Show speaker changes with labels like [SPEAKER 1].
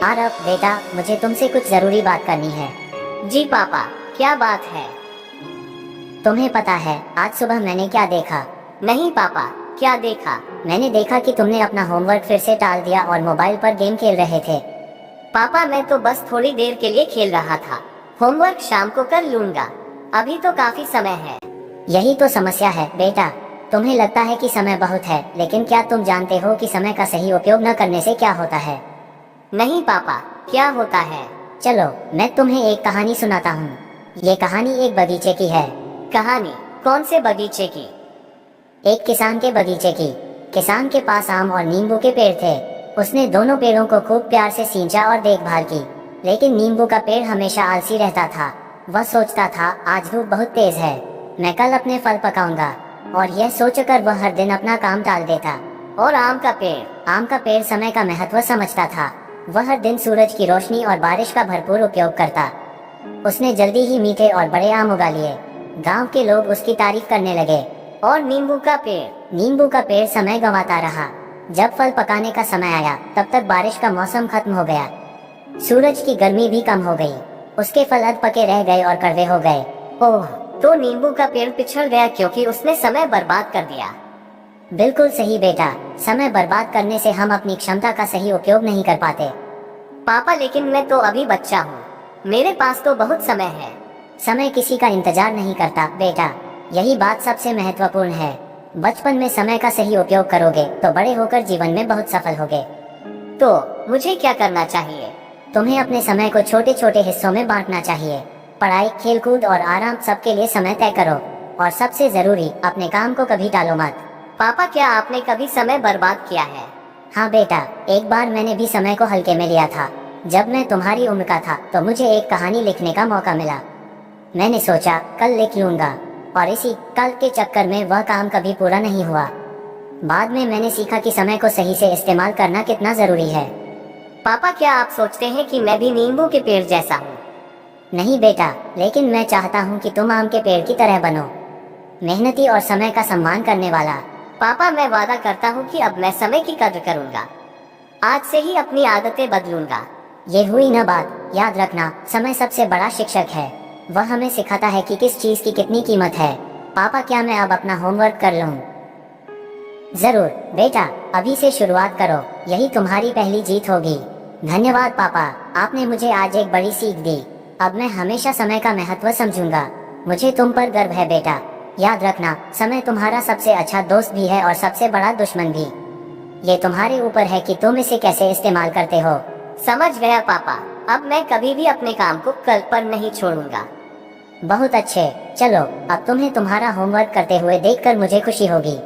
[SPEAKER 1] आरव बेटा, मुझे तुमसे कुछ जरूरी बात करनी है।
[SPEAKER 2] जी पापा, क्या बात है?
[SPEAKER 1] तुम्हें पता है आज सुबह मैंने क्या देखा?
[SPEAKER 2] नहीं पापा, क्या देखा?
[SPEAKER 1] मैंने देखा कि तुमने अपना होमवर्क फिर से टाल दिया और मोबाइल पर गेम खेल रहे थे।
[SPEAKER 2] पापा मैं तो बस थोड़ी देर के लिए खेल रहा था। होमवर्क शाम को कर लूंगा, अभी तो काफी समय है।
[SPEAKER 1] यही तो समस्या है बेटा, तुम्हें लगता है कि समय बहुत है, लेकिन क्या तुम जानते हो कि समय का सही उपयोग न करने से क्या होता है?
[SPEAKER 2] नहीं पापा, क्या होता है?
[SPEAKER 1] चलो मैं तुम्हें एक कहानी सुनाता हूँ। ये कहानी एक बगीचे की है।
[SPEAKER 2] कहानी? कौन से बगीचे की?
[SPEAKER 1] एक किसान के बगीचे की। किसान के पास आम और नींबू के पेड़ थे। उसने दोनों पेड़ों को खूब प्यार से सींचा और देखभाल की, लेकिन नींबू का पेड़ हमेशा आलसी रहता था। वह सोचता था आज धूप बहुत तेज है, मैं कल अपने फल पकाऊंगा, और यह सोचकर वह हर दिन अपना काम टाल देता।
[SPEAKER 2] और आम का पेड़?
[SPEAKER 1] आम का पेड़ समय का महत्व समझता था। वह हर दिन सूरज की रोशनी और बारिश का भरपूर उपयोग करता। उसने जल्दी ही मीठे और बड़े आम उगा लिए। गांव के लोग उसकी तारीफ करने लगे।
[SPEAKER 2] और नींबू का पेड़?
[SPEAKER 1] नींबू का पेड़ समय गंवाता रहा। जब फल पकाने का समय आया तब तक बारिश का मौसम खत्म हो गया। सूरज की गर्मी भी कम हो गई। उसके फल अध पके रह गए और कड़वे हो गए।
[SPEAKER 2] ओह, तो नींबू का पेड़ पिछड़ गया क्योंकि उसने समय बर्बाद कर दिया।
[SPEAKER 1] बिल्कुल सही बेटा, समय बर्बाद करने से हम अपनी क्षमता का सही उपयोग नहीं कर पाते।
[SPEAKER 2] पापा लेकिन मैं तो अभी बच्चा हूँ, मेरे पास तो बहुत समय है।
[SPEAKER 1] समय किसी का इंतजार नहीं करता बेटा, यही बात सबसे महत्वपूर्ण है। बचपन में समय का सही उपयोग करोगे तो बड़े होकर जीवन में बहुत सफल होगे।
[SPEAKER 2] तो मुझे क्या करना चाहिए?
[SPEAKER 1] तुम्हें अपने समय को छोटे छोटे हिस्सों में बांटना चाहिए। पढ़ाई, खेलकूद और आराम सबके लिए समय तय करो, और सबसे जरूरी अपने काम को कभी टालो मत।
[SPEAKER 2] पापा क्या आपने कभी समय बर्बाद किया है?
[SPEAKER 1] हाँ बेटा, एक बार मैंने भी समय को हल्के में लिया था। जब मैं तुम्हारी उम्र का था तो मुझे एक कहानी लिखने का मौका मिला। मैंने सोचा कल लिख लूंगा, और इसी कल के चक्कर में वह काम कभी पूरा नहीं हुआ। बाद में मैंने सीखा कि समय को सही से इस्तेमाल करना कितना जरूरी है।
[SPEAKER 2] पापा क्या आप सोचते हैं कि मैं भी नींबू के पेड़ जैसा हूँ?
[SPEAKER 1] नहीं बेटा, लेकिन मैं चाहता हूँ कि तुम आम के पेड़ की तरह बनो, मेहनती और समय का सम्मान करने वाला।
[SPEAKER 2] पापा मैं वादा करता हूँ कि अब मैं समय की कद्र करूँगा। आज से ही अपनी आदतें बदलूंगा।
[SPEAKER 1] ये हुई ना बात, याद रखना समय सबसे बड़ा शिक्षक है। वह हमें सिखाता है कि किस चीज की कितनी कीमत है। पापा क्या मैं अब अपना होमवर्क कर लूँ? जरूर बेटा, अभी से शुरुआत करो, यही तुम्हारी पहली जीत होगी। धन्यवाद पापा, आपने मुझे आज एक बड़ी सीख दी। अब मैं हमेशा समय का महत्व समझूंगा। मुझे तुम पर गर्व है बेटा। याद रखना, समय तुम्हारा सबसे अच्छा दोस्त भी है और सबसे बड़ा दुश्मन भी। ये तुम्हारे ऊपर है कि तुम इसे कैसे इस्तेमाल करते हो।
[SPEAKER 2] समझ गया पापा, अब मैं कभी भी अपने काम को कल पर नहीं छोड़ूंगा।
[SPEAKER 1] बहुत अच्छे, चलो अब तुम्हें तुम्हारा होमवर्क करते हुए देखकर मुझे खुशी होगी।